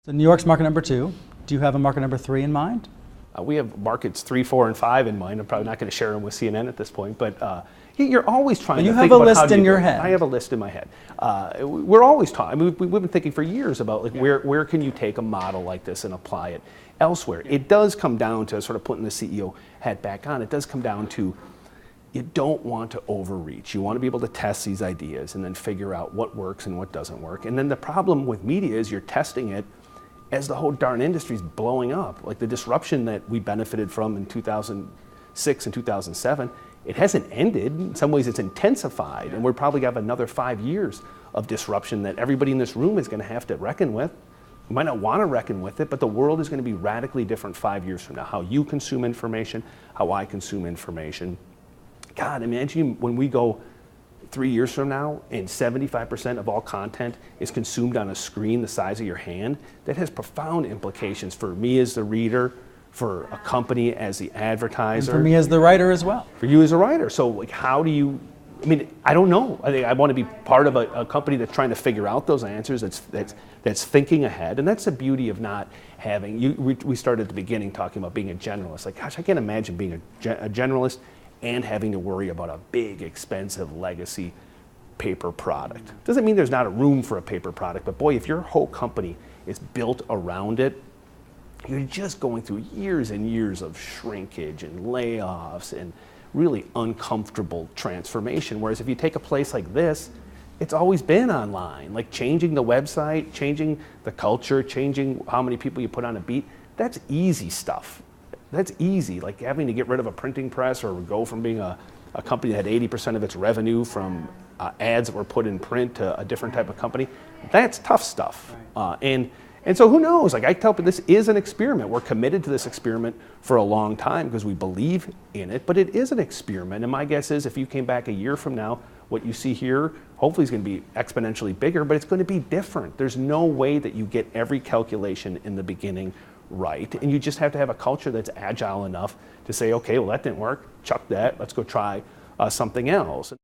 So New York's market number 2. Do you have a market number 3 in mind? We have markets 3, 4, and 5 in mind. I'm probably not going to share them with CNN at this point, but you're always trying to think about how you have a list in your head. I have a list in my head. We're always talking. I mean, we've been thinking for years about like where can you take a model like this and apply it elsewhere. It does come down to, sort of putting the CEO hat back on, it does come down to, you don't want to overreach. You want to be able to test these ideas and then figure out what works and what doesn't work. And then the problem with media is you're testing it as the whole darn industry is blowing up. Like the disruption that we benefited from in 2006 and 2007, it hasn't ended. In some ways it's intensified, and we're probably going to have another 5 years of disruption that everybody in this room is going to have to reckon with. You might not want to reckon with it, but the world is going to be radically different 5 years from now. How you consume information, how I consume information. God, imagine when we go 3 years from now and 75% of all content is consumed on a screen the size of your hand. That has profound implications for me as the reader, for a company as the advertiser. And for me as the writer as well. For you as a writer. So like, how do you, I mean, I don't know. I think I want to be part of a company that's trying to figure out those answers, that's thinking ahead. And that's the beauty of not having, we started at the beginning talking about being a generalist. Like, gosh, I can't imagine being a generalist and having to worry about a big, expensive legacy paper product. Doesn't mean there's not a room for a paper product, but boy, if your whole company is built around it, you're just going through years and years of shrinkage and layoffs and really uncomfortable transformation. Whereas if you take a place like this, it's always been online. Like changing the website, changing the culture, changing how many people you put on a beat, that's easy stuff. That's easy, like having to get rid of a printing press or go from being a company that had 80% of its revenue from ads that were put in print to a different type of company. That's tough stuff. And so who knows, like I tell people, this is an experiment. We're committed to this experiment for a long time because we believe in it, but it is an experiment. And my guess is if you came back a year from now, what you see here hopefully is going to be exponentially bigger, but it's going to be different. There's no way that you get every calculation in the beginning right, and you just have to have a culture that's agile enough to say, okay, well that didn't work, chuck that, let's go try something else.